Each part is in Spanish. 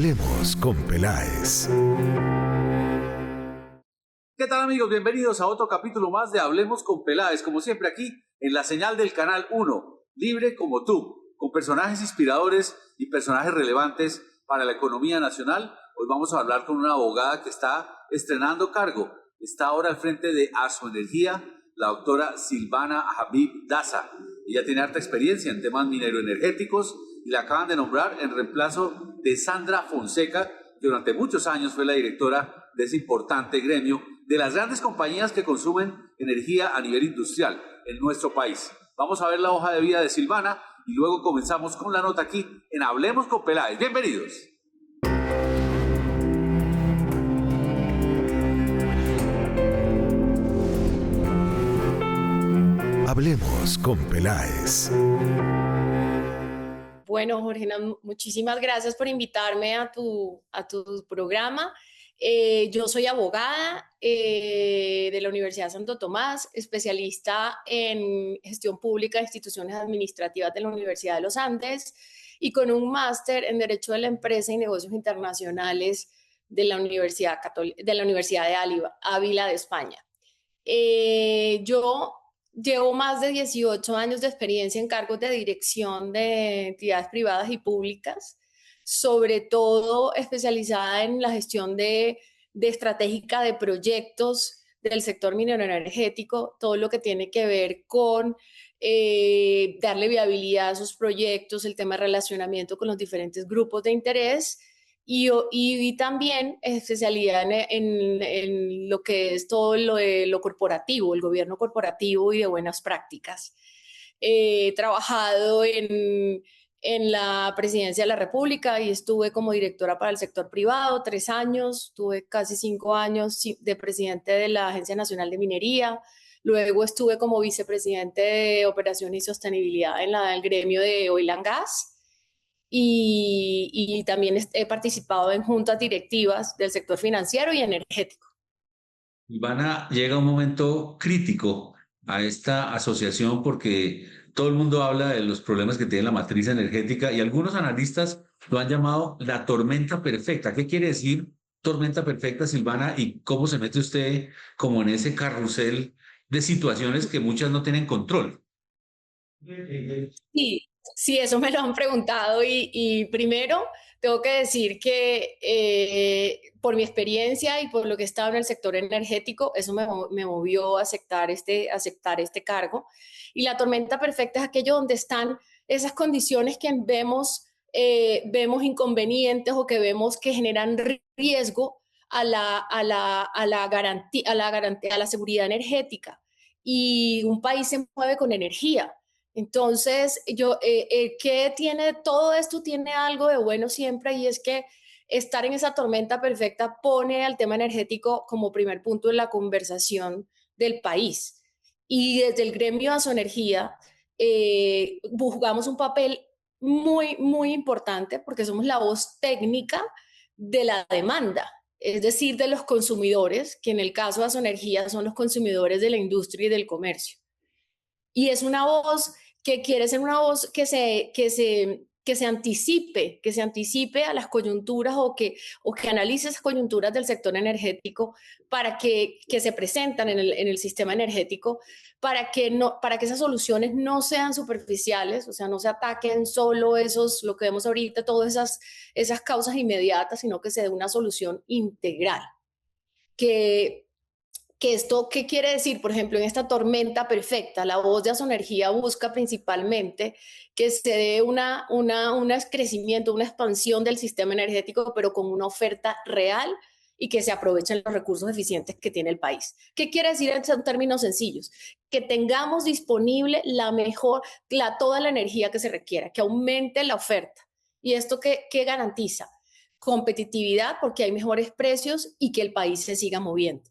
Hablemos con Peláez. ¿Qué tal, amigos? Bienvenidos a otro capítulo más de Hablemos con Peláez, como siempre aquí en la señal del Canal 1, libre como tú, con personajes inspiradores y personajes relevantes para la economía nacional. Hoy vamos a hablar con una abogada que está estrenando cargo. Está ahora al frente de Asoenergía, la doctora Silvana Habib Daza. Ella tiene harta experiencia en temas mineroenergéticos y la acaban de nombrar en reemplazo de Sandra Fonseca, que durante muchos años fue la directora de ese importante gremio de las grandes compañías que consumen energía a nivel industrial en nuestro país. Vamos a ver la hoja de vida de Silvana y luego comenzamos con la nota aquí en Hablemos con Peláez. Bienvenidos. Hablemos con Peláez. Bueno, Georgina, muchísimas gracias por invitarme a tu programa. Yo soy abogada de la Universidad de Santo Tomás, especialista en gestión pública de instituciones administrativas de la Universidad de los Andes y con un máster en Derecho de la Empresa y Negocios Internacionales de la Universidad de Ávila de España. Yo llevo más de 18 años de experiencia en cargos de dirección de entidades privadas y públicas, sobre todo especializada en la gestión de estratégica de proyectos del sector minero energético, todo lo que tiene que ver con darle viabilidad a esos proyectos, el tema de relacionamiento con los diferentes grupos de interés y también especialidad en lo que es todo lo corporativo, el gobierno corporativo y de buenas prácticas. He trabajado en la Presidencia de la República y estuve como directora para el sector privado 3 años, tuve casi 5 años de presidente de la Agencia Nacional de Minería, luego estuve como vicepresidente de Operación y Sostenibilidad en el gremio de Oil and Gas y también he participado en juntas directivas del sector financiero y energético. Ivana, llega un momento crítico a esta asociación porque todo el mundo habla de los problemas que tiene la matriz energética y algunos analistas lo han llamado la tormenta perfecta. ¿Qué quiere decir tormenta perfecta, Silvana? ¿Y cómo se mete usted como en ese carrusel de situaciones que muchas no tienen control? Sí, eso me lo han preguntado y primero tengo que decir que por mi experiencia y por lo que he estado en el sector energético, eso me movió a aceptar este cargo. Y la tormenta perfecta es aquello donde están esas condiciones que vemos inconvenientes o que vemos que generan riesgo a la garantía, a la seguridad energética. Y un país se mueve con energía. Entonces, ¿qué tiene todo esto? Tiene algo de bueno siempre y es que estar en esa tormenta perfecta pone al tema energético como primer punto en la conversación del país. Y desde el gremio Asoenergía jugamos un papel muy, muy importante porque somos la voz técnica de la demanda, es decir, de los consumidores, que en el caso de Asoenergía son los consumidores de la industria y del comercio. Y es una voz que quiere ser una voz que se anticipe a las coyunturas o que analice esas coyunturas del sector energético para que se presentan en el sistema energético, para que esas soluciones no sean superficiales, o sea, no se ataquen solo lo que vemos ahorita, todas esas causas inmediatas, sino que se dé una solución integral. ¿Qué quiere decir? Por ejemplo, en esta tormenta perfecta, la voz de Asoenergía busca principalmente que se dé un crecimiento, una expansión del sistema energético, pero con una oferta real y que se aprovechen los recursos eficientes que tiene el país. ¿Qué quiere decir en términos sencillos? Que tengamos disponible toda la energía que se requiera, que aumente la oferta. ¿Y esto qué garantiza? Competitividad, porque hay mejores precios y que el país se siga moviendo.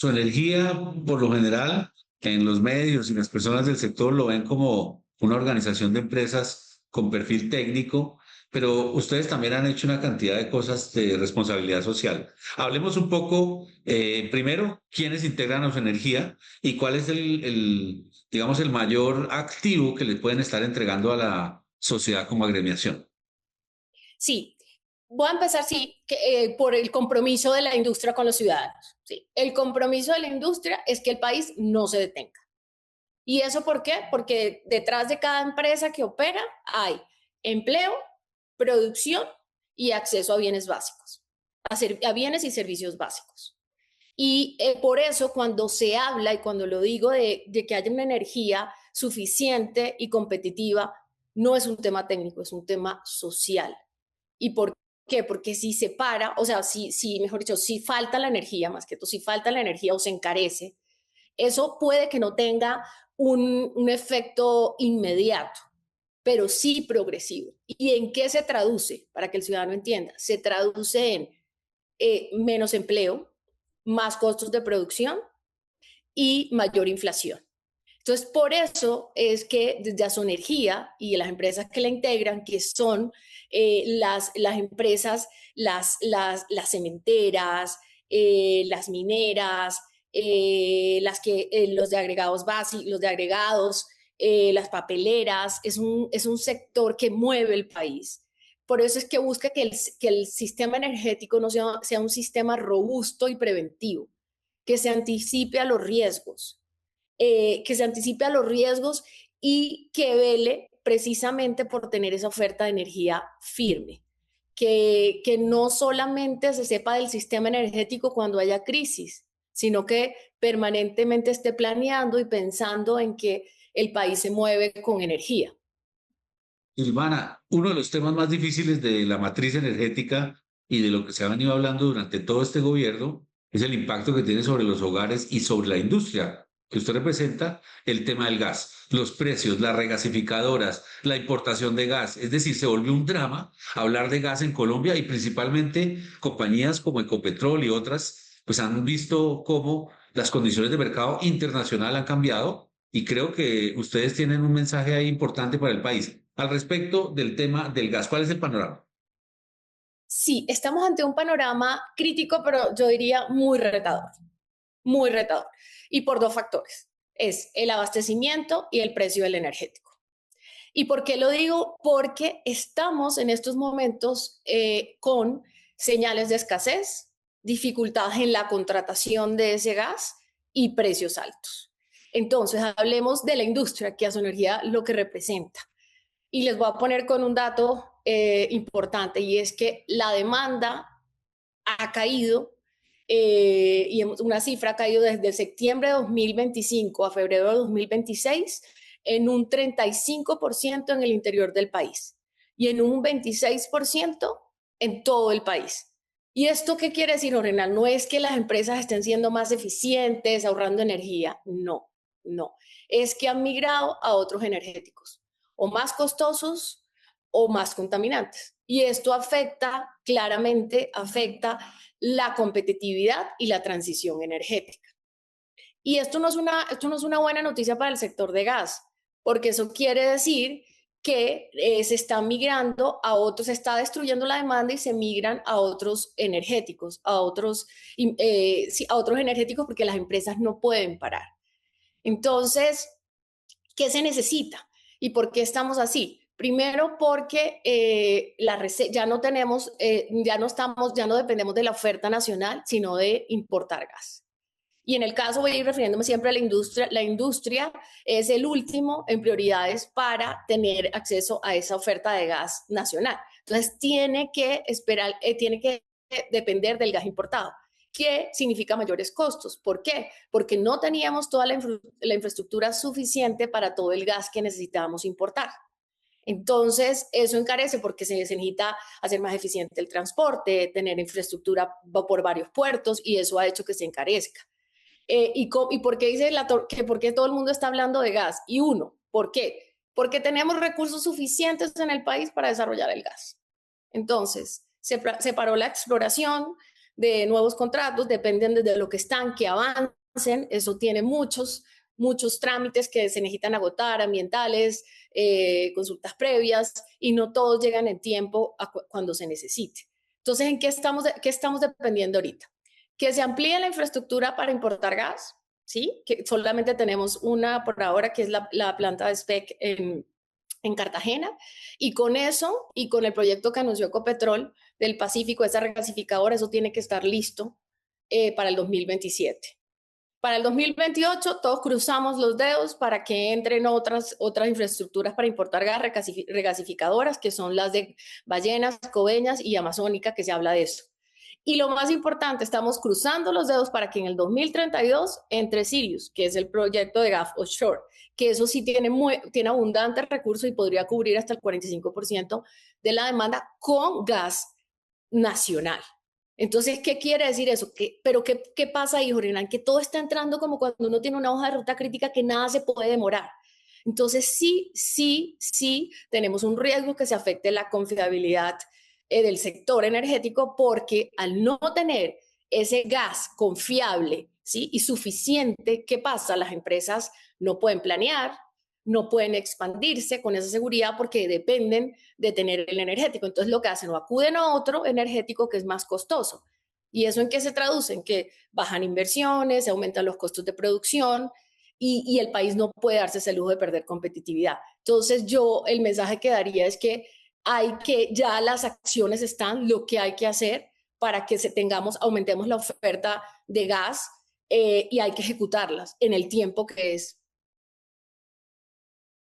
Su energía, por lo general, en los medios y las personas del sector lo ven como una organización de empresas con perfil técnico, pero ustedes también han hecho una cantidad de cosas de responsabilidad social. Hablemos un poco, primero, quiénes integran a su energía y cuál es digamos, el mayor activo que les pueden estar entregando a la sociedad como agremiación. Sí. Voy a empezar, sí, por el compromiso de la industria con los ciudadanos. Sí. El compromiso de la industria es que el país no se detenga. ¿Y eso por qué? Porque detrás de cada empresa que opera hay empleo, producción y acceso a bienes básicos, a bienes y servicios básicos. Y por eso cuando se habla y cuando lo digo de que haya una energía suficiente y competitiva, no es un tema técnico, es un tema social. ¿Y por qué? Porque si se para, o sea, mejor dicho, si falta la energía, más que todo, si falta la energía o se encarece, eso puede que no tenga un efecto inmediato, pero sí progresivo. ¿Y en qué se traduce? Para que el ciudadano entienda, se traduce en menos empleo, más costos de producción y mayor inflación. Entonces, por eso es que desde Asoenergía y las empresas que la integran, que son las empresas, las cementeras, las mineras, los de agregados básicos, los de agregados, las papeleras, es un sector que mueve el país. Por eso es que busca que el sistema energético no sea un sistema robusto y preventivo, que se anticipe a los riesgos, y que vele precisamente por tener esa oferta de energía firme. Que no solamente se sepa del sistema energético cuando haya crisis, sino que permanentemente esté planeando y pensando en que el país se mueve con energía. Silvana, uno de los temas más difíciles de la matriz energética y de lo que se ha venido hablando durante todo este gobierno es el impacto que tiene sobre los hogares y sobre la industria que usted representa, el tema del gas, los precios, las regasificadoras, la importación de gas. Es decir, se volvió un drama hablar de gas en Colombia y principalmente compañías como Ecopetrol y otras, pues han visto cómo las condiciones de mercado internacional han cambiado y creo que ustedes tienen un mensaje ahí importante para el país. Al respecto del tema del gas, ¿cuál es el panorama? Sí, estamos ante un panorama crítico, pero yo diría muy retador, muy retador. Y por dos factores, es el abastecimiento y el precio del energético. ¿Y por qué lo digo? Porque estamos en estos momentos con señales de escasez, dificultades en la contratación de ese gas y precios altos. Entonces, hablemos de la industria, que Asoenergía lo que representa. Y les voy a poner con un dato importante, y es que la demanda ha caído, y una cifra ha caído desde septiembre de 2025 a febrero de 2026 en un 35% en el interior del país y en un 26% en todo el país. ¿Y esto qué quiere decir, Lorena? No es que las empresas estén siendo más eficientes, ahorrando energía, no, no. Es que han migrado a otros energéticos, o más costosos o más contaminantes. Y esto afecta la competitividad y la transición energética. Y esto no es una buena noticia para el sector de gas, porque eso quiere decir que se está migrando a otros, se está destruyendo la demanda y se migran a otros energéticos, a otros energéticos porque las empresas no pueden parar. Entonces, ¿qué se necesita? ¿Y por qué estamos así? Primero porque ya no tenemos, ya no dependemos de la oferta nacional, sino de importar gas. Y en el caso, voy a ir refiriéndome siempre a la industria es el último en prioridades para tener acceso a esa oferta de gas nacional. Entonces, tiene que depender del gas importado, que significa mayores costos. ¿Por qué? Porque no teníamos toda la infraestructura suficiente para todo el gas que necesitábamos importar. Entonces, eso encarece porque se necesita hacer más eficiente el transporte, tener infraestructura por varios puertos, y eso ha hecho que se encarezca. ¿Y por qué dice que por qué todo el mundo está hablando de gas? Y ¿por qué? Porque tenemos recursos suficientes en el país para desarrollar el gas. Entonces, se paró la exploración de nuevos contratos, dependen de lo que están, que avancen. Eso tiene muchos trámites que se necesitan agotar, ambientales, consultas previas, y no todos llegan en tiempo cuando se necesite. Entonces, ¿en qué estamos dependiendo ahorita? Que se amplíe la infraestructura para importar gas, ¿sí? Que solamente tenemos una por ahora, que es la planta de SPEC en Cartagena, y con eso, y con el proyecto que anunció Ecopetrol del Pacífico, esa regasificadora, eso tiene que estar listo para el 2027. Para el 2028 todos cruzamos los dedos para que entren otras infraestructuras para importar gas regasificadoras, que son las de Ballenas, Coveñas y Amazónica, que se habla de eso. Y lo más importante, estamos cruzando los dedos para que en el 2032 entre Sirius, que es el proyecto de gas offshore, que eso sí tiene abundantes recursos y podría cubrir hasta el 45% de la demanda con gas nacional. Entonces, ¿qué quiere decir eso? ¿Qué pasa ahí, Jorge Hernán? Que todo está entrando como cuando uno tiene una hoja de ruta crítica que nada se puede demorar. Entonces, sí, tenemos un riesgo que se afecte la confiabilidad del sector energético, porque al no tener ese gas confiable, ¿sí?, y suficiente, ¿qué pasa? Las empresas no pueden planear, no pueden expandirse con esa seguridad porque dependen de tener el energético. Entonces lo que hacen, o acuden a otro energético que es más costoso. ¿Y eso en qué se traduce? En que bajan inversiones, se aumentan los costos de producción y el país no puede darse ese lujo de perder competitividad. Entonces el mensaje que daría es que ya las acciones están, lo que hay que hacer para que aumentemos la oferta de gas y hay que ejecutarlas en el tiempo que es.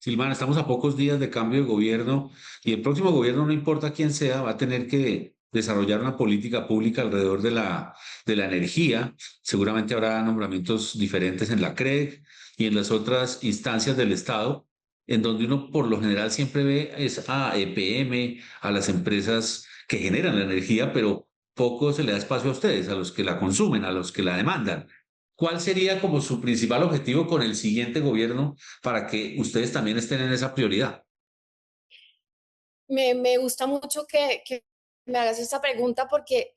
Silvana, estamos a pocos días de cambio de gobierno y el próximo gobierno, no importa quién sea, va a tener que desarrollar una política pública alrededor de la energía. Seguramente habrá nombramientos diferentes en la CREG y en las otras instancias del Estado, en donde uno por lo general siempre ve es a EPM, a las empresas que generan la energía, pero poco se le da espacio a ustedes, a los que la consumen, a los que la demandan. ¿Cuál sería como su principal objetivo con el siguiente gobierno para que ustedes también estén en esa prioridad? Me gusta mucho que me hagas esta pregunta porque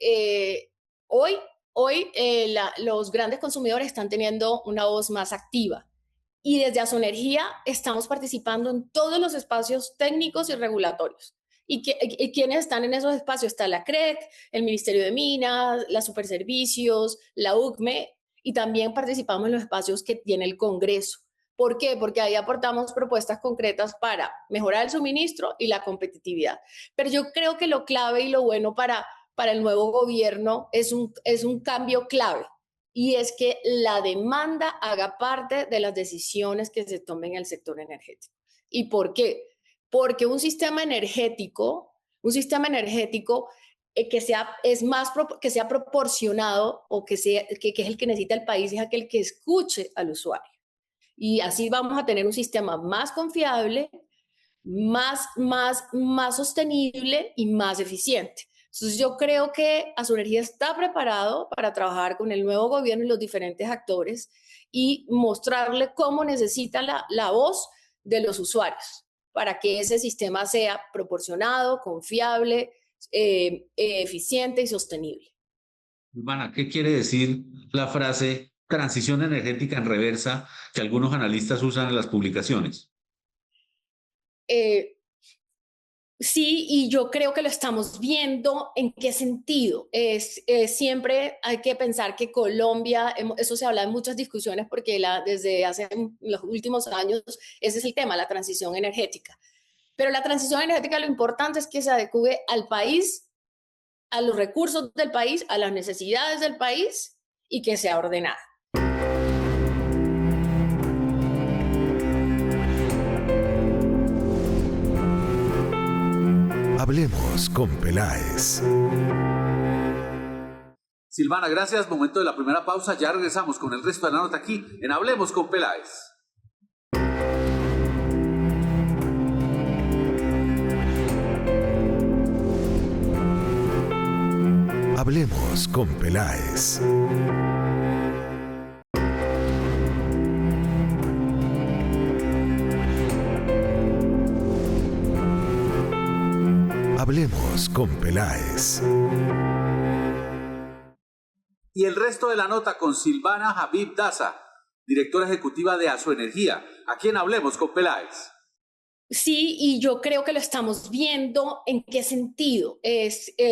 hoy, los grandes consumidores están teniendo una voz más activa y desde Asoenergía estamos participando en todos los espacios técnicos y regulatorios. ¿Y quiénes están en esos espacios? Está la CREC, el Ministerio de Minas, la Superservicios, la UCME, y también participamos en los espacios que tiene el Congreso. ¿Por qué? Porque ahí aportamos propuestas concretas para mejorar el suministro y la competitividad. Pero yo creo que lo clave y lo bueno para el nuevo gobierno es un cambio clave, y es que la demanda haga parte de las decisiones que se tomen en el sector energético. ¿Y por qué? Porque un sistema energético que sea proporcionado, o que es el que necesita el país, es aquel que escuche al usuario. Y así vamos a tener un sistema más confiable, más sostenible y más eficiente. Entonces yo creo que Asoenergía está preparado para trabajar con el nuevo gobierno y los diferentes actores y mostrarle cómo necesita la voz de los usuarios para que ese sistema sea proporcionado, confiable, eficiente y sostenible. Silvana, ¿qué quiere decir la frase transición energética en reversa que algunos analistas usan en las publicaciones? Eh, Sí, y yo creo que lo estamos viendo. ¿En qué sentido? Siempre hay que pensar que Colombia, eso se habla en muchas discusiones porque desde hace los últimos años ese es el tema, la transición energética. Pero la transición energética, lo importante es que se adecue al país, a los recursos del país, a las necesidades del país, y que sea ordenada. Hablemos con Peláez. Silvana, gracias. Momento de la primera pausa. Ya regresamos con el resto de la nota aquí en Hablemos con Peláez. Hablemos con Peláez. Hablemos con Peláez. Y el resto de la nota con Silvana Habib Daza, directora ejecutiva de Asoenergía, a quien Hablemos con Peláez. Sí, y yo creo que lo estamos viendo. ¿En qué sentido?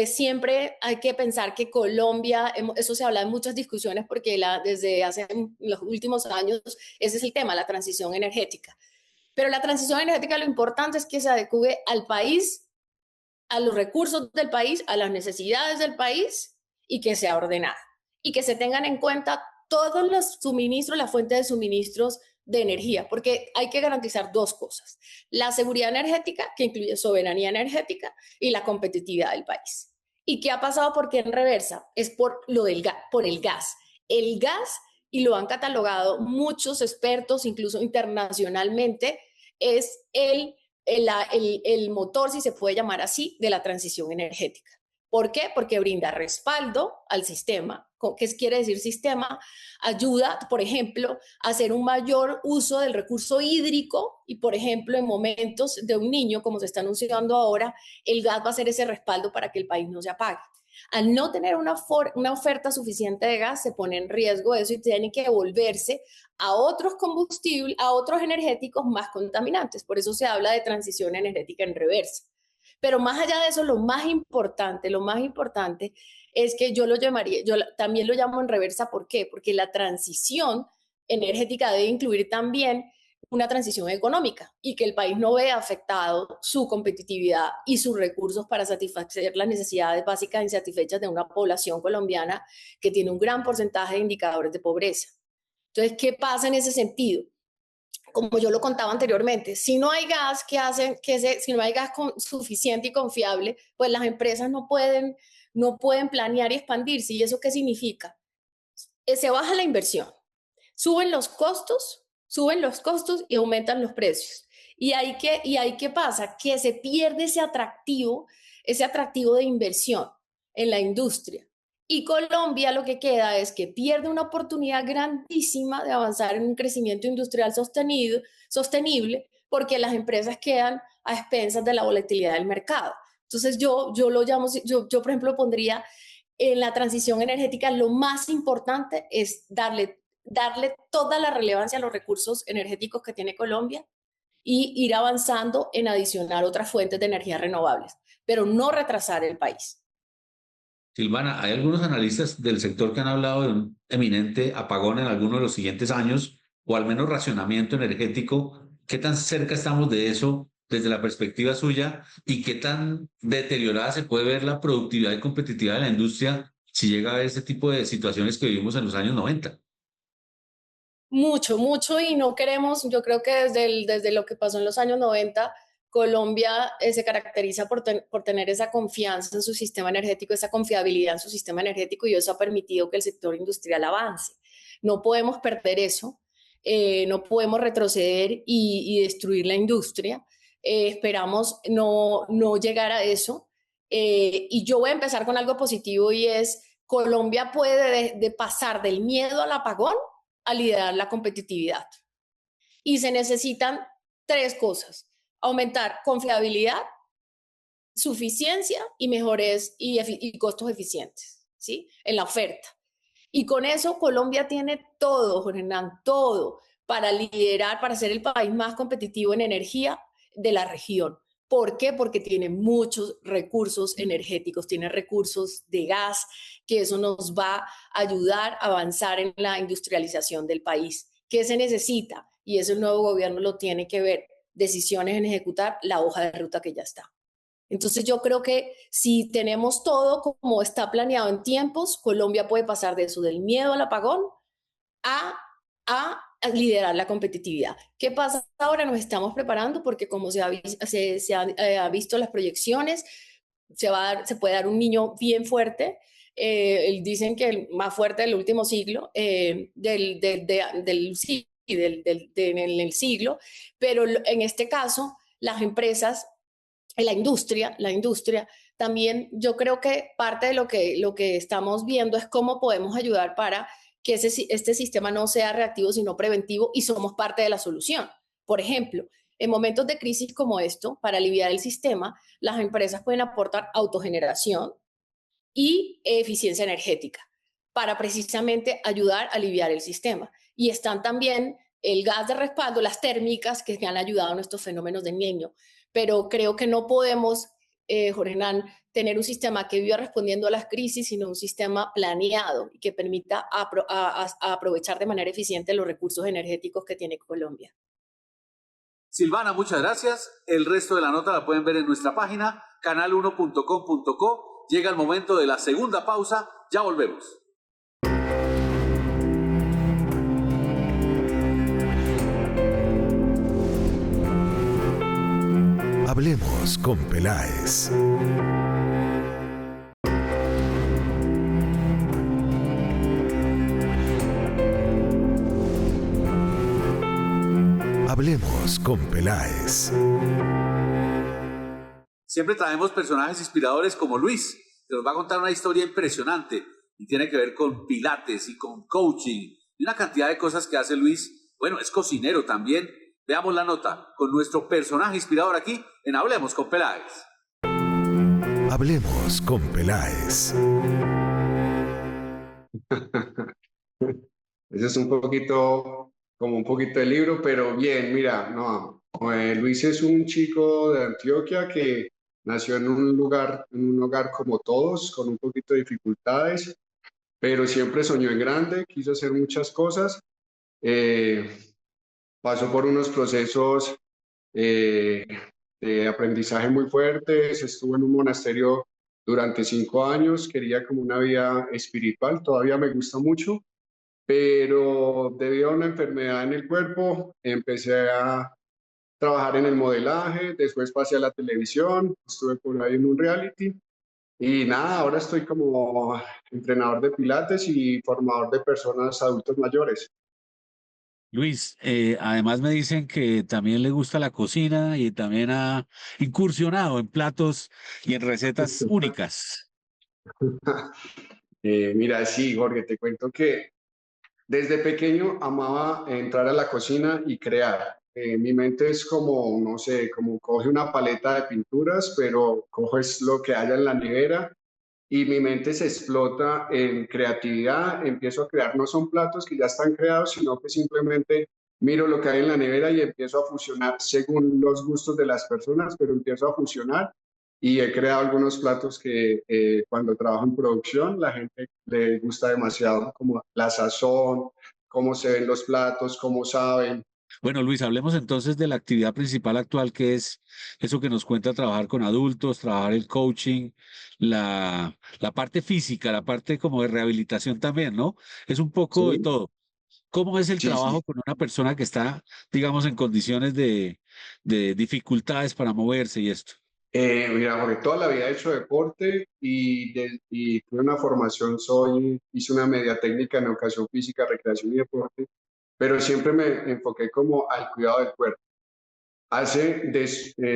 Siempre hay que pensar que Colombia, eso se habla en muchas discusiones porque desde hace los últimos años ese es el tema, la transición energética. Pero la transición energética, lo importante es que se adecue al país, a los recursos del país, a las necesidades del país y que sea ordenada. Y que se tengan en cuenta todos los suministros, la fuente de suministros de energía, porque hay que garantizar dos cosas: la seguridad energética, que incluye soberanía energética, y la competitividad del país. ¿Y qué ha pasado? Porque en reversa es por lo del por el gas. El gas, y lo han catalogado muchos expertos, incluso internacionalmente, es el motor, si se puede llamar así, de la transición energética. ¿Por qué? Porque brinda respaldo al sistema. ¿Qué quiere decir sistema? Ayuda, por ejemplo, a hacer un mayor uso del recurso hídrico y, por ejemplo, en momentos de un niño, como se está anunciando ahora, el gas va a ser ese respaldo para que el país no se apague. Al no tener una oferta suficiente de gas, se pone en riesgo eso y tiene que devolverse a otros combustibles, a otros energéticos más contaminantes. Por eso se habla de transición energética en reversa. Pero más allá de eso, lo más importante es que yo lo llamaría, yo también lo llamo en reversa. ¿Por qué? Porque la transición energética debe incluir también una transición económica y que el país no vea afectado su competitividad y sus recursos para satisfacer las necesidades básicas insatisfechas de una población colombiana que tiene un gran porcentaje de indicadores de pobreza. Entonces, ¿qué pasa en ese sentido? Como yo lo contaba anteriormente, si no hay gas si no hay gas suficiente y confiable, pues las empresas no pueden planear y expandirse. ¿Y eso qué significa? Se baja la inversión, suben los costos y aumentan los precios. ¿Y ahí qué pasa? Que se pierde ese atractivo de inversión en la industria. Y Colombia lo que queda es que pierde una oportunidad grandísima de avanzar en un crecimiento industrial sostenible, porque las empresas quedan a expensas de la volatilidad del mercado. Entonces yo lo llamo, yo por ejemplo pondría en la transición energética, lo más importante es darle toda la relevancia a los recursos energéticos que tiene Colombia y ir avanzando en adicionar otras fuentes de energía renovables, pero no retrasar el país. Silvana, hay algunos analistas del sector que han hablado de un eminente apagón en algunos de los siguientes años, o al menos racionamiento energético. ¿Qué tan cerca estamos de eso desde la perspectiva suya? ¿Y qué tan deteriorada se puede ver la productividad y competitividad de la industria si llega a ver ese tipo de situaciones que vivimos en los años 90? Mucho, mucho, y no queremos, yo creo que desde lo que pasó en los años 90, Colombia se caracteriza por tener esa confianza en su sistema energético, esa confiabilidad en su sistema energético, y eso ha permitido que el sector industrial avance. No podemos perder eso, no podemos retroceder y destruir la industria. Esperamos no llegar a eso. Y yo voy a empezar con algo positivo, y es: Colombia puede de pasar del miedo al apagón a liderar la competitividad. Y se necesitan tres cosas: aumentar confiabilidad, suficiencia y y costos eficientes, ¿sí? En la oferta. Y con eso Colombia tiene todo, Jorge Hernán, todo para liderar, para ser el país más competitivo en energía de la región. ¿Por qué? Porque tiene muchos recursos energéticos, tiene recursos de gas, que eso nos va a ayudar a avanzar en la industrialización del país. ¿Qué se necesita? Y eso el nuevo gobierno lo tiene que ver: decisiones en ejecutar la hoja de ruta que ya está. Entonces yo creo que si tenemos todo como está planeado en tiempos, Colombia puede pasar de eso, del miedo al apagón, a, a liderar la competitividad. ¿Qué pasa ahora? Nos estamos preparando porque, como se ha visto las proyecciones, se puede dar un niño bien fuerte. Dicen que el más fuerte del último siglo, en el siglo, pero en este caso las empresas, la industria también. Yo creo que parte de lo que estamos viendo es cómo podemos ayudar para que este sistema no sea reactivo, sino preventivo, y somos parte de la solución. Por ejemplo, en momentos de crisis como esto, para aliviar el sistema, las empresas pueden aportar autogeneración y eficiencia energética para precisamente ayudar a aliviar el sistema. Y están también el gas de respaldo, las térmicas, que han ayudado en estos fenómenos de Niño. Pero creo que no podemos, Jorge Hernán, tener un sistema que viva respondiendo a las crisis, sino un sistema planeado y que permita aprovechar de manera eficiente los recursos energéticos que tiene Colombia. Silvana, muchas gracias. El resto de la nota la pueden ver en nuestra página, canal1.com.co. Llega el momento de la segunda pausa. Ya volvemos. Hablemos con Peláez. Hablemos con Peláez. Siempre traemos personajes inspiradores como Luis, que nos va a contar una historia impresionante y tiene que ver con pilates y con coaching y una cantidad de cosas que hace Luis. Bueno, es cocinero también. Veamos la nota con nuestro personaje inspirador aquí en Hablemos con Peláez. Hablemos con Peláez. Ese es un poquito, como un poquito de libro, pero bien, mira, no, Luis es un chico de Antioquia que nació en un hogar como todos, con un poquito de dificultades, pero siempre soñó en grande, quiso hacer muchas cosas, pasó por unos procesos eh, de aprendizaje muy fuertes, estuvo en un monasterio durante 5 años, quería como una vida espiritual, todavía me gusta mucho, pero debido a una enfermedad en el cuerpo, empecé a trabajar en el modelaje, después pasé a la televisión, estuve por ahí en un reality y nada, ahora estoy como entrenador de pilates y formador de personas adultos mayores. Luis, además me dicen que también le gusta la cocina y también ha incursionado en platos y en recetas únicas. Mira, sí, Jorge, te cuento que desde pequeño amaba entrar a la cocina y crear. Mi mente es como, no sé, como coge una paleta de pinturas, pero coges lo que haya en la nevera y mi mente se explota en creatividad, empiezo a crear, no son platos que ya están creados, sino que simplemente miro lo que hay en la nevera y empiezo a fusionar según los gustos de las personas, pero empiezo a fusionar y he creado algunos platos que cuando trabajo en producción la gente le gusta demasiado, como la sazón, cómo se ven los platos, cómo saben. Bueno, Luis, hablemos entonces de la actividad principal actual, que es eso que nos cuenta trabajar con adultos, trabajar el coaching, la parte física, la parte como de rehabilitación también, ¿no? Es un poco de Sí, todo. ¿Cómo es el sí, sí. trabajo con una persona que está, digamos, en condiciones de dificultades para moverse y esto? Mira, porque toda la vida he hecho deporte y tuve una formación, hice una media técnica en educación física, recreación y deporte, pero siempre me enfoqué como al cuidado del cuerpo.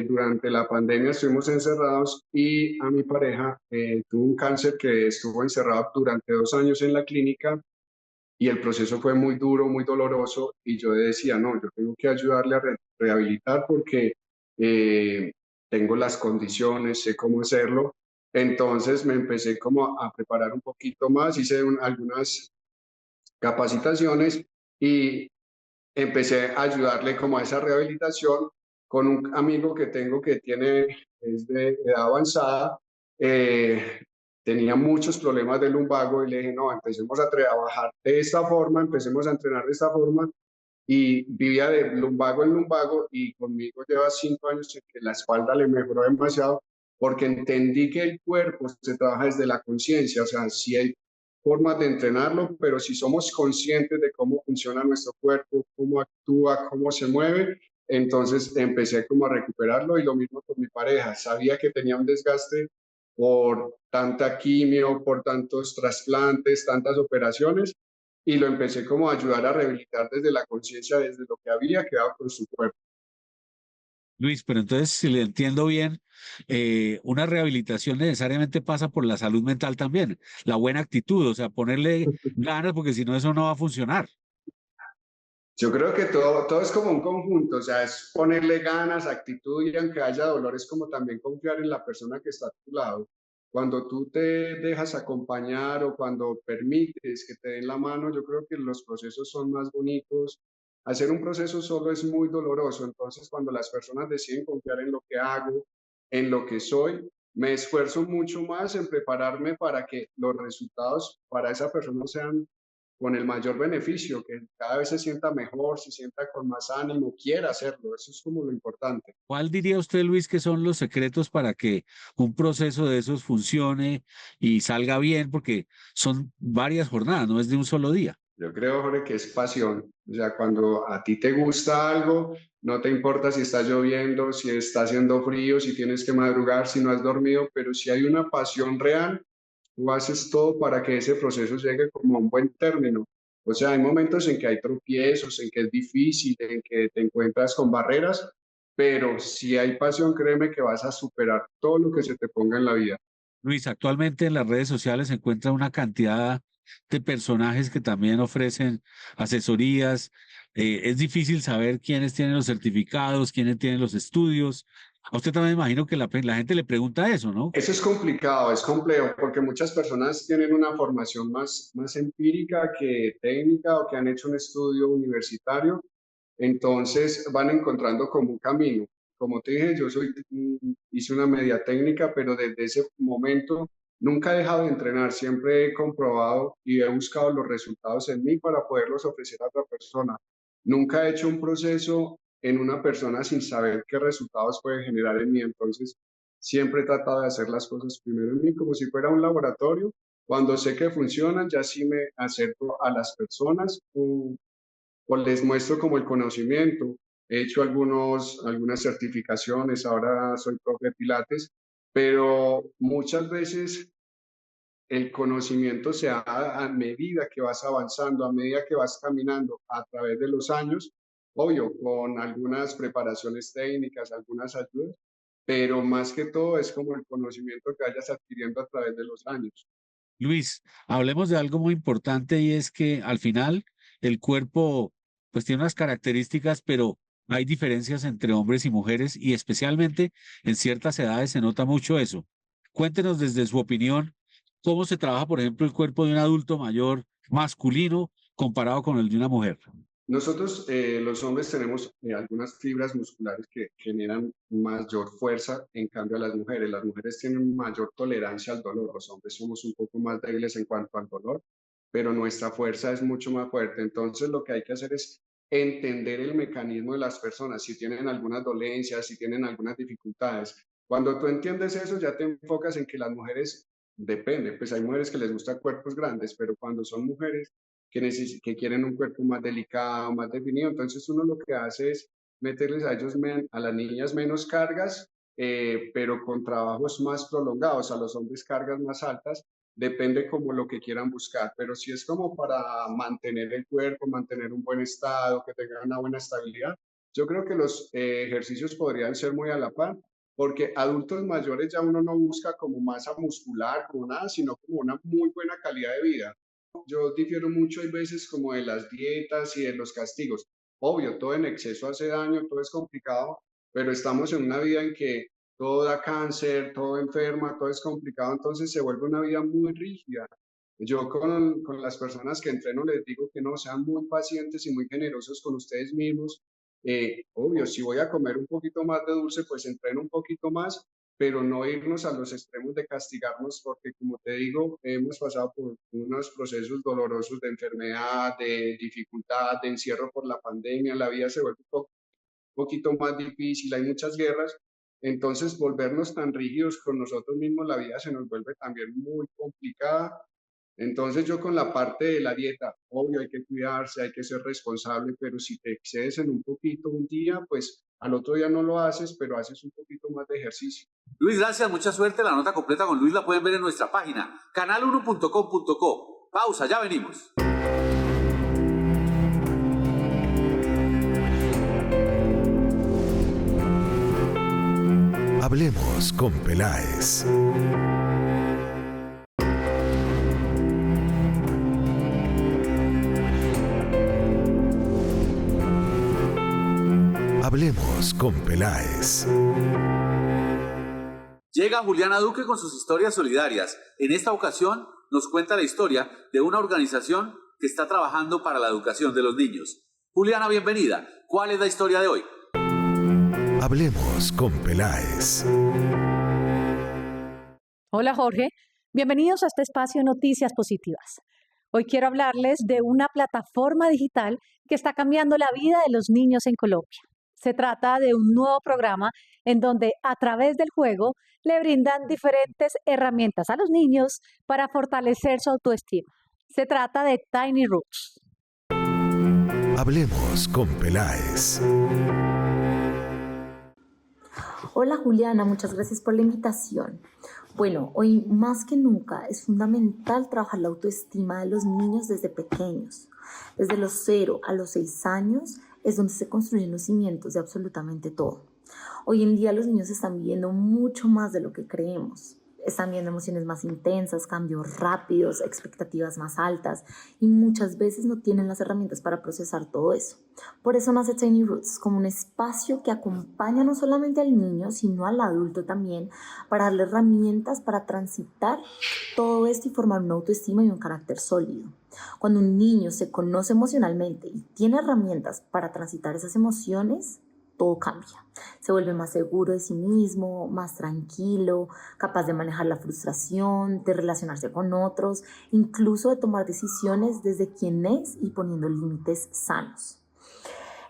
Durante la pandemia estuvimos encerrados y a mi pareja tuvo un cáncer que estuvo encerrado durante 2 años en la clínica y el proceso fue muy duro, muy doloroso y yo decía, no, yo tengo que ayudarle a rehabilitar porque eh, tengo las condiciones, sé cómo hacerlo. Entonces me empecé como a preparar un poquito más, hice algunas capacitaciones y empecé a ayudarle como a esa rehabilitación con un amigo que tengo que es de edad avanzada, eh, tenía muchos problemas de lumbago y le dije, no, empecemos a trabajar de esta forma, empecemos a entrenar de esta forma y vivía de lumbago en lumbago y conmigo lleva 5 años en que la espalda le mejoró demasiado porque entendí que el cuerpo se trabaja desde la conciencia, o sea, sí hay formas de entrenarlo, pero si somos conscientes de cómo funciona nuestro cuerpo, cómo actúa, cómo se mueve, entonces empecé como a recuperarlo y lo mismo con mi pareja. Sabía que tenía un desgaste por tanta quimio, por tantos trasplantes, tantas operaciones y lo empecé como a ayudar a rehabilitar desde la conciencia, desde lo que había quedado con su cuerpo. Luis, pero entonces, si le entiendo bien, una rehabilitación necesariamente pasa por la salud mental también, la buena actitud, o sea, ponerle ganas, porque si no, eso no va a funcionar. Yo creo que todo es como un conjunto, o sea, es ponerle ganas, actitud y aunque haya dolor, es como también confiar en la persona que está a tu lado. Cuando tú te dejas acompañar o cuando permites que te den la mano, yo creo que los procesos son más bonitos. Hacer un proceso solo es muy doloroso, entonces cuando las personas deciden confiar en lo que hago, en lo que soy, me esfuerzo mucho más en prepararme para que los resultados para esa persona sean con el mayor beneficio, que cada vez se sienta mejor, se sienta con más ánimo, quiera hacerlo. Eso es como lo importante. ¿Cuál diría usted, Luis, que son los secretos para que un proceso de esos funcione y salga bien? Porque son varias jornadas, no es de un solo día. Yo creo, Jorge, que es pasión. O sea, cuando a ti te gusta algo, no te importa si está lloviendo, si está haciendo frío, si tienes que madrugar, si no has dormido, pero si hay una pasión real, tú haces todo para que ese proceso llegue como a un buen término. O sea, hay momentos en que hay tropiezos, en que es difícil, en que te encuentras con barreras, pero si hay pasión, créeme que vas a superar todo lo que se te ponga en la vida. Luis, actualmente en las redes sociales se encuentra una cantidad de personajes que también ofrecen asesorías. Es difícil saber quiénes tienen los certificados, quiénes tienen los estudios. A usted también me imagino que la gente le pregunta eso, ¿no? Eso es complicado, es complejo, porque muchas personas tienen una formación más empírica que técnica o que han hecho un estudio universitario, entonces van encontrando como un camino. Como te dije, hice una media técnica, pero desde ese momento nunca he dejado de entrenar, siempre he comprobado y he buscado los resultados en mí para poderlos ofrecer a otra persona. Nunca he hecho un proceso en una persona sin saber qué resultados puede generar en mí, entonces siempre he tratado de hacer las cosas primero en mí, como si fuera un laboratorio. Cuando sé que funcionan, ya sí me acerco a las personas o les muestro como el conocimiento. He hecho algunas certificaciones, ahora soy profe de Pilates, pero muchas veces el conocimiento se da a medida que vas avanzando, a medida que vas caminando a través de los años, obvio, con algunas preparaciones técnicas, algunas ayudas, pero más que todo es como el conocimiento que vayas adquiriendo a través de los años. Luis, hablemos de algo muy importante y es que al final el cuerpo pues tiene unas características, pero hay diferencias entre hombres y mujeres y especialmente en ciertas edades se nota mucho eso. Cuéntenos desde su opinión cómo se trabaja, por ejemplo, el cuerpo de un adulto mayor masculino comparado con el de una mujer. Nosotros, los hombres, tenemos algunas fibras musculares que generan mayor fuerza, en cambio a las mujeres tienen mayor tolerancia al dolor, los hombres somos un poco más débiles en cuanto al dolor, pero nuestra fuerza es mucho más fuerte. Entonces lo que hay que hacer es entender el mecanismo de las personas, si tienen algunas dolencias, si tienen algunas dificultades. Cuando tú entiendes eso, ya te enfocas en que las mujeres, depende, pues hay mujeres que les gustan cuerpos grandes, pero cuando son mujeres que quieren un cuerpo más delicado, más definido. Entonces uno lo que hace es meterles a las niñas menos cargas, pero con trabajos más prolongados, a los hombres cargas más altas, depende como lo que quieran buscar, pero si es como para mantener el cuerpo, mantener un buen estado, que tenga una buena estabilidad, yo creo que los ejercicios podrían ser muy a la par, porque adultos mayores ya uno no busca como masa muscular, como nada, sino como una muy buena calidad de vida. Yo difiero mucho, hay veces, como de las dietas y de los castigos. Obvio, todo en exceso hace daño, todo es complicado, pero estamos en una vida en que todo da cáncer, todo enferma, todo es complicado, entonces se vuelve una vida muy rígida. Yo con las personas que entreno les digo que no, sean muy pacientes y muy generosos con ustedes mismos. Obvio, si voy a comer un poquito más de dulce, pues entreno un poquito más, pero no irnos a los extremos de castigarnos, porque como te digo, hemos pasado por unos procesos dolorosos de enfermedad, de dificultad, de encierro por la pandemia, la vida se vuelve un poquito más difícil, hay muchas guerras, entonces volvernos tan rígidos con nosotros mismos, la vida se nos vuelve también muy complicada. Entonces yo con la parte de la dieta, obvio hay que cuidarse, hay que ser responsable, pero si te excedes en un poquito un día, pues al otro día no lo haces, pero haces un poquito más de ejercicio. Luis, gracias, mucha suerte. La nota completa con Luis la pueden ver en nuestra página, canal1.com.co. Pausa, ya venimos. Hablemos con Peláez. Hablemos con Peláez. Llega Juliana Duque con sus historias solidarias. En esta ocasión nos cuenta la historia de una organización que está trabajando para la educación de los niños. Juliana, bienvenida. ¿Cuál es la historia de hoy? Hablemos con Peláez. Hola Jorge, bienvenidos a este espacio de Noticias Positivas. Hoy quiero hablarles de una plataforma digital que está cambiando la vida de los niños en Colombia. Se trata de un nuevo programa en donde a través del juego le brindan diferentes herramientas a los niños para fortalecer su autoestima. Se trata de Tiny Roots. Hablemos con Peláez. Hola Juliana, muchas gracias por la invitación. Bueno, hoy más que nunca es fundamental trabajar la autoestima de los niños desde pequeños. Desde los 0 a los 6 años es donde se construyen los cimientos de absolutamente todo. Hoy en día los niños están viviendo mucho más de lo que creemos. Están viendo emociones más intensas, cambios rápidos, expectativas más altas y muchas veces no tienen las herramientas para procesar todo eso. Por eso nace Tiny Roots como un espacio que acompaña no solamente al niño, sino al adulto también, para darle herramientas para transitar todo esto y formar una autoestima y un carácter sólido. Cuando un niño se conoce emocionalmente y tiene herramientas para transitar esas emociones, todo cambia. Se vuelve más seguro de sí mismo, más tranquilo, capaz de manejar la frustración, de relacionarse con otros, incluso de tomar decisiones desde quién es y poniendo límites sanos.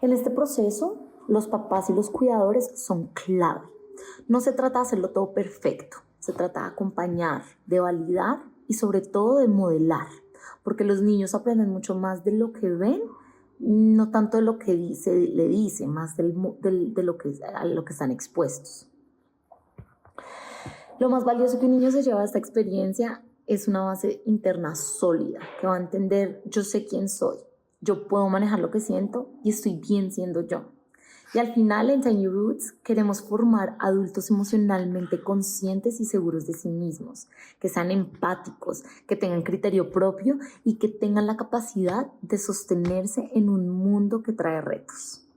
En este proceso, los papás y los cuidadores son clave. No se trata de hacerlo todo perfecto, se trata de acompañar, de validar y sobre todo de modelar, porque los niños aprenden mucho más de lo que ven, no tanto de lo que le dice, más de a lo que están expuestos. Lo más valioso que un niño se lleva de esta experiencia es una base interna sólida, que va a entender: yo sé quién soy, yo puedo manejar lo que siento y estoy bien siendo yo. Y al final, en Tiny Roots, queremos formar adultos emocionalmente conscientes y seguros de sí mismos, que sean empáticos, que tengan criterio propio y que tengan la capacidad de sostenerse en un mundo que trae retos.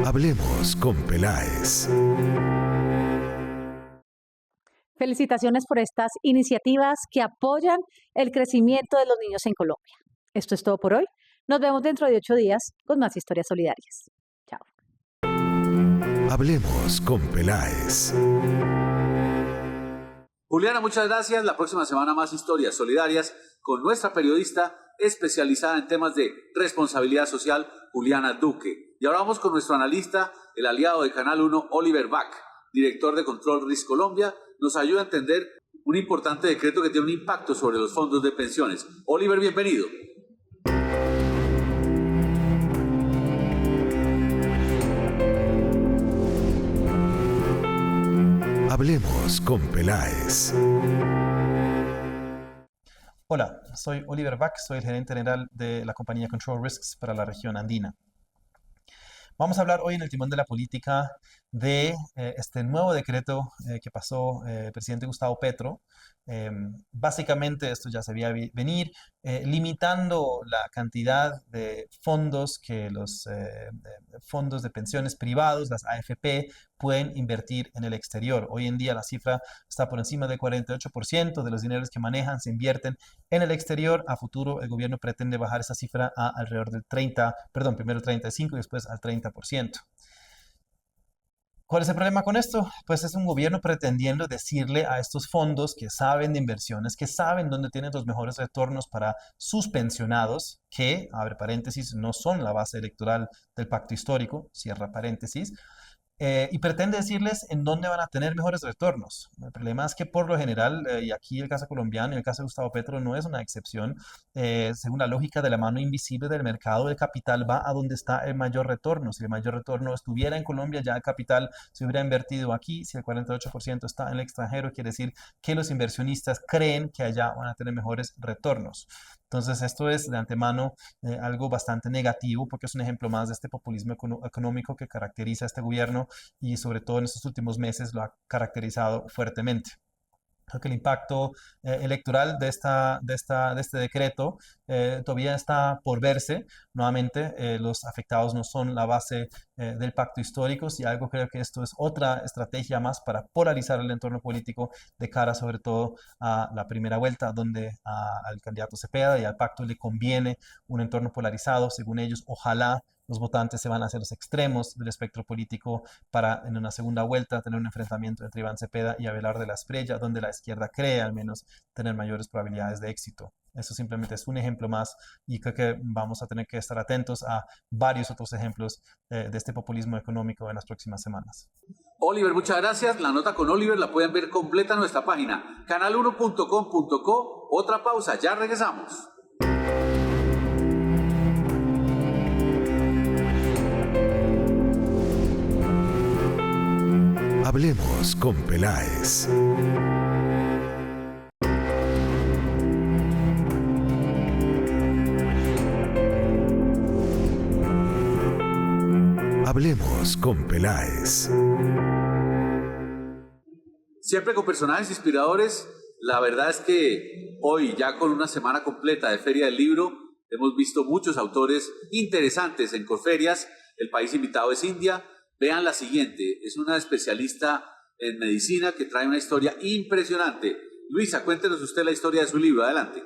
Hablemos con Peláez. Felicitaciones por estas iniciativas que apoyan el crecimiento de los niños en Colombia. Esto es todo por hoy. Nos vemos dentro de 8 días con más historias solidarias. Chao. Hablemos con Peláez. Juliana, muchas gracias. La próxima semana más historias solidarias con nuestra periodista especializada en temas de responsabilidad social, Juliana Duque. Y ahora vamos con nuestro analista, el aliado de Canal 1, Oliver Bach, director de Control Risk Colombia. Nos ayuda a entender un importante decreto que tiene un impacto sobre los fondos de pensiones. Oliver, bienvenido. Hablemos con Peláez. Hola, soy Oliver Bach, soy el gerente general de la compañía Control Risks para la región andina. Vamos a hablar hoy en el timón de la política de este nuevo decreto que pasó el presidente Gustavo Petro. Básicamente esto ya se veía venir, limitando la cantidad de fondos que los fondos de pensiones privados, las AFP, pueden invertir en el exterior. Hoy en día la cifra está por encima del 48% de los dineros que manejan se invierten en el exterior. A futuro el gobierno pretende bajar esa cifra a alrededor del primero el 35% y después al 30%. ¿Cuál es el problema con esto? Pues es un gobierno pretendiendo decirle a estos fondos que saben de inversiones, que saben dónde tienen los mejores retornos para sus pensionados, que, abre paréntesis, no son la base electoral del pacto histórico, cierra paréntesis, y pretende decirles en dónde van a tener mejores retornos. El problema es que por lo general, y aquí el caso colombiano y el caso de Gustavo Petro no es una excepción, según la lógica de la mano invisible del mercado, el capital va a donde está el mayor retorno. Si el mayor retorno estuviera en Colombia, ya el capital se hubiera invertido aquí. Si el 48% está en el extranjero, quiere decir que los inversionistas creen que allá van a tener mejores retornos. Entonces, esto es de antemano algo bastante negativo porque es un ejemplo más de este populismo económico que caracteriza a este gobierno y sobre todo en estos últimos meses lo ha caracterizado fuertemente. Creo que el impacto electoral de este decreto todavía está por verse. Nuevamente, los afectados no son la base del pacto histórico. Si algo, creo que esto es otra estrategia más para polarizar el entorno político de cara sobre todo a la primera vuelta, donde al candidato Cepeda y al pacto le conviene un entorno polarizado. Según ellos, ojalá los votantes se van hacia los extremos del espectro político para en una segunda vuelta tener un enfrentamiento entre Iván Cepeda y Abelardo de la Espriella, donde la izquierda cree al menos tener mayores probabilidades de éxito. Eso simplemente es un ejemplo más y creo que vamos a tener que estar atentos a varios otros ejemplos de este populismo económico en las próximas semanas. Oliver, muchas gracias. La nota con Oliver la pueden ver completa en nuestra página canal1.com.co. Otra pausa, ya regresamos. Hablemos con Peláez. Hablemos con Peláez. Siempre con personajes inspiradores. La verdad es que hoy, ya con una semana completa de Feria del Libro, hemos visto muchos autores interesantes en Corferias. El país invitado es India. Vean la siguiente, es una especialista en medicina que trae una historia impresionante. Luisa, cuéntenos usted la historia de su libro, adelante.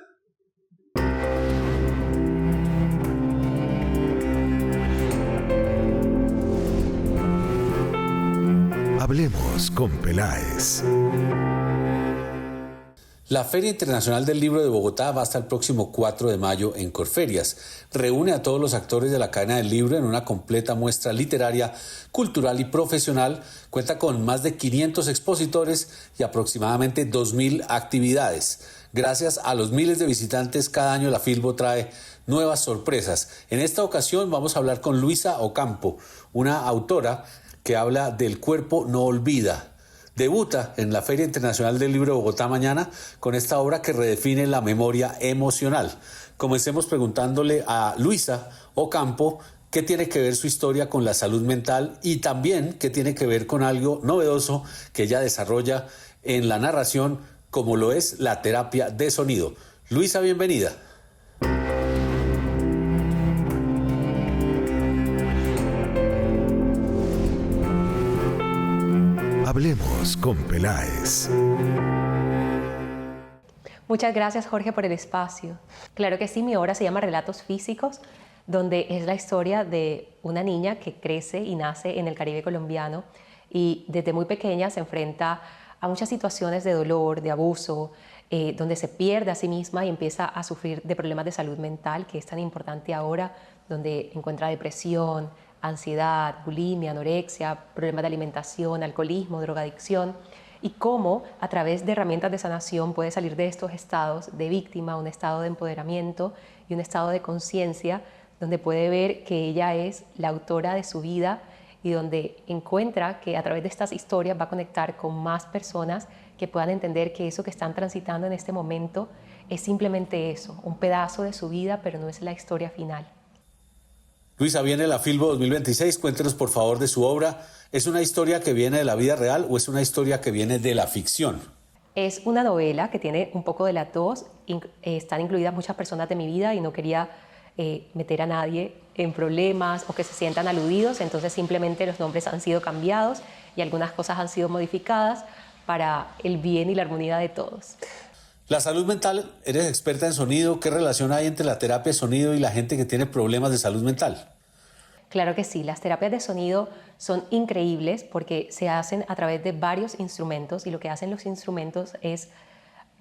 Hablemos con Peláez. La Feria Internacional del Libro de Bogotá va hasta el próximo 4 de mayo en Corferias. Reúne a todos los actores de la cadena del libro en una completa muestra literaria, cultural y profesional. Cuenta con más de 500 expositores y aproximadamente 2.000 actividades. Gracias a los miles de visitantes, cada año la Filbo trae nuevas sorpresas. En esta ocasión vamos a hablar con Luisa Ocampo, una autora que habla del cuerpo no olvida. Debuta en la Feria Internacional del Libro de Bogotá mañana con esta obra que redefine la memoria emocional. Comencemos preguntándole a Luisa Ocampo qué tiene que ver su historia con la salud mental y también qué tiene que ver con algo novedoso que ella desarrolla en la narración, como lo es la terapia de sonido. Luisa, bienvenida. Hablemos con Peláez. Muchas gracias, Jorge, por el espacio. Claro que sí, mi obra se llama Relatos Físicos, donde es la historia de una niña que crece y nace en el Caribe colombiano y desde muy pequeña se enfrenta a muchas situaciones de dolor, de abuso, donde se pierde a sí misma y empieza a sufrir de problemas de salud mental, que es tan importante ahora, donde encuentra depresión, ansiedad, bulimia, anorexia, problemas de alimentación, alcoholismo, drogadicción, y cómo a través de herramientas de sanación puede salir de estos estados de víctima, un estado de empoderamiento y un estado de conciencia, donde puede ver que ella es la autora de su vida y donde encuentra que a través de estas historias va a conectar con más personas que puedan entender que eso que están transitando en este momento es simplemente eso, un pedazo de su vida, pero no es la historia final. Luisa, viene la Filbo 2026, cuéntenos por favor de su obra. ¿Es una historia que viene de la vida real o es una historia que viene de la ficción? Es una novela que tiene un poco de las dos, están incluidas muchas personas de mi vida y no quería meter a nadie en problemas o que se sientan aludidos, entonces simplemente los nombres han sido cambiados y algunas cosas han sido modificadas para el bien y la armonía de todos. La salud mental, eres experta en sonido. ¿Qué relación hay entre la terapia de sonido y la gente que tiene problemas de salud mental? Claro que sí, las terapias de sonido son increíbles porque se hacen a través de varios instrumentos y lo que hacen los instrumentos es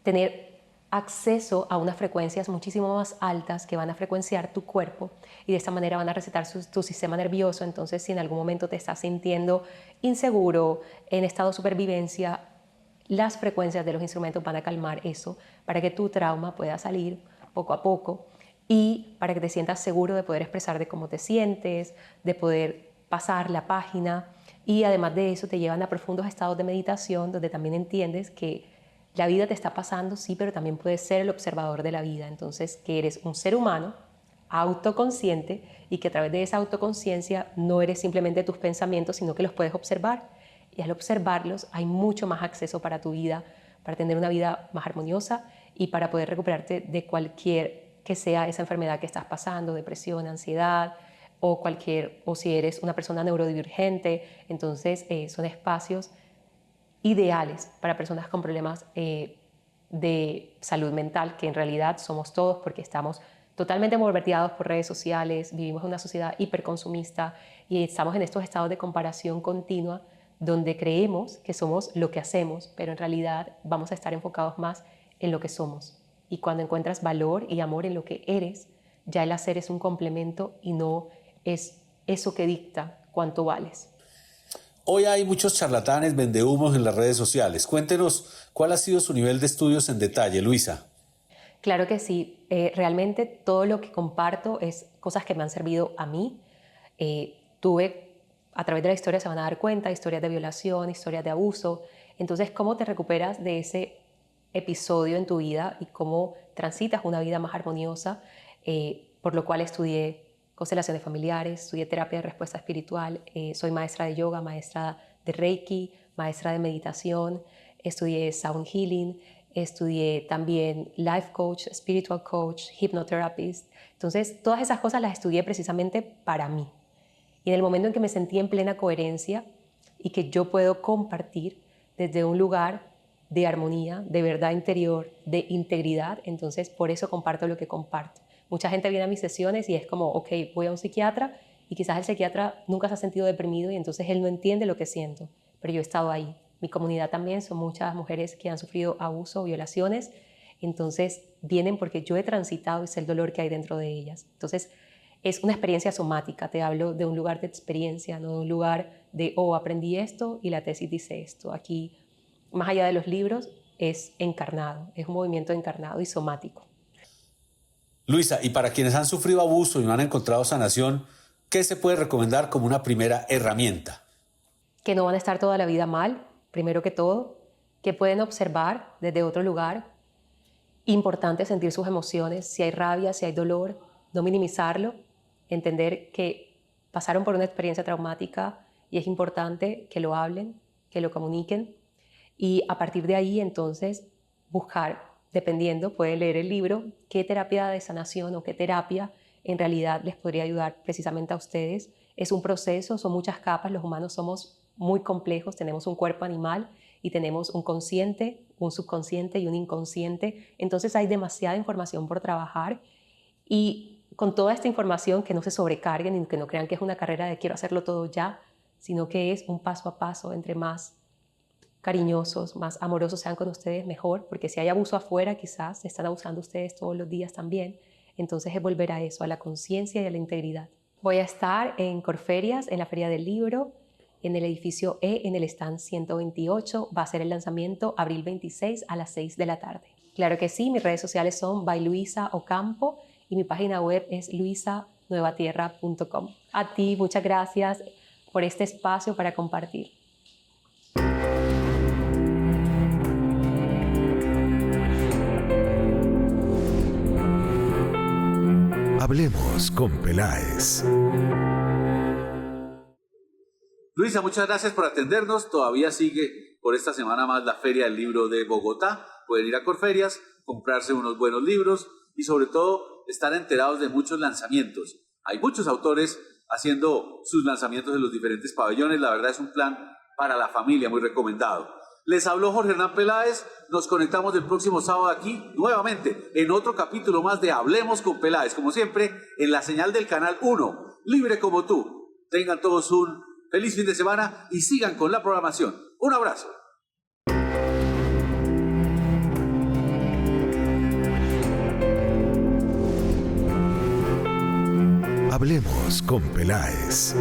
tener acceso a unas frecuencias muchísimo más altas que van a frecuenciar tu cuerpo y de esta manera van a recetar tu sistema nervioso. Entonces, si en algún momento te estás sintiendo inseguro, en estado de supervivencia, las frecuencias de los instrumentos van a calmar eso para que tu trauma pueda salir poco a poco y para que te sientas seguro de poder expresar de cómo te sientes, de poder pasar la página y además de eso te llevan a profundos estados de meditación donde también entiendes que la vida te está pasando, sí, pero también puedes ser el observador de la vida. Entonces, que eres un ser humano autoconsciente y que a través de esa autoconciencia no eres simplemente tus pensamientos, sino que los puedes observar. Y al observarlos hay mucho más acceso para tu vida, para tener una vida más armoniosa y para poder recuperarte de cualquier que sea esa enfermedad que estás pasando, depresión, ansiedad o si eres una persona neurodivergente. Entonces son espacios ideales para personas con problemas de salud mental, que en realidad somos todos porque estamos totalmente bombardeados por redes sociales, vivimos en una sociedad hiperconsumista y estamos en estos estados de comparación continua donde creemos que somos lo que hacemos, pero en realidad vamos a estar enfocados más en lo que somos. Y cuando encuentras valor y amor en lo que eres, ya el hacer es un complemento y no es eso que dicta cuánto vales. Hoy hay muchos charlatanes vendehumos en las redes sociales. Cuéntenos cuál ha sido su nivel de estudios en detalle, Luisa. Claro que sí. Realmente todo lo que comparto es cosas que me han servido a mí. A través de la historia se van a dar cuenta, historias de violación, historias de abuso. Entonces, ¿cómo te recuperas de ese episodio en tu vida y cómo transitas una vida más armoniosa? Por lo cual estudié constelaciones familiares, estudié terapia de respuesta espiritual, soy maestra de yoga, maestra de Reiki, maestra de meditación, estudié Sound Healing, estudié también Life Coach, Spiritual Coach, Hypnotherapist. Entonces, todas esas cosas las estudié precisamente para mí. Y en el momento en que me sentí en plena coherencia y que yo puedo compartir desde un lugar de armonía, de verdad interior, de integridad, entonces por eso comparto lo que comparto. Mucha gente viene a mis sesiones y es como, ok, voy a un psiquiatra y quizás el psiquiatra nunca se ha sentido deprimido y entonces él no entiende lo que siento, pero yo he estado ahí. Mi comunidad también son muchas mujeres que han sufrido abuso, violaciones, entonces vienen porque yo he transitado y sé el dolor que hay dentro de ellas. Entonces es una experiencia somática, te hablo de un lugar de experiencia, no de un lugar de, aprendí esto y la tesis dice esto. Aquí, más allá de los libros, es encarnado, es un movimiento encarnado y somático. Luisa, y para quienes han sufrido abuso y no han encontrado sanación, ¿qué se puede recomendar como una primera herramienta? Que no van a estar toda la vida mal, primero que todo, que pueden observar desde otro lugar. Importante sentir sus emociones, si hay rabia, si hay dolor, no minimizarlo, entender que pasaron por una experiencia traumática y es importante que lo hablen, que lo comuniquen y a partir de ahí entonces buscar, dependiendo, pueden leer el libro, qué terapia de sanación o qué terapia en realidad les podría ayudar precisamente a ustedes. Es un proceso, son muchas capas, los humanos somos muy complejos, tenemos un cuerpo animal y tenemos un consciente, un subconsciente y un inconsciente, entonces hay demasiada información por trabajar y con toda esta información que no se sobrecarguen y que no crean que es una carrera de quiero hacerlo todo ya, sino que es un paso a paso, entre más cariñosos, más amorosos sean con ustedes, mejor, porque si hay abuso afuera, quizás se están abusando ustedes todos los días también. Entonces es volver a eso, a la conciencia y a la integridad. Voy a estar en Corferias, en la Feria del Libro, en el edificio E, en el stand 128. Va a ser el lanzamiento abril 26 a las 6 de la tarde. Claro que sí, mis redes sociales son by Luisa Ocampo y mi página web es luisanuevatierra.com. A ti, muchas gracias por este espacio para compartir. Hablemos con Peláez. Luisa, muchas gracias por atendernos. Todavía sigue por esta semana más la Feria del Libro de Bogotá. Pueden ir a Corferias, comprarse unos buenos libros y sobre todo estar enterados de muchos lanzamientos. Hay muchos autores haciendo sus lanzamientos en los diferentes pabellones. La verdad es un plan para la familia muy recomendado. Les habló Jorge Hernán Peláez. Nos conectamos el próximo sábado aquí nuevamente en otro capítulo más de Hablemos con Peláez. Como siempre, en la señal del Canal 1, libre como tú. Tengan todos un feliz fin de semana y sigan con la programación. Un abrazo. Hablemos con Peláez.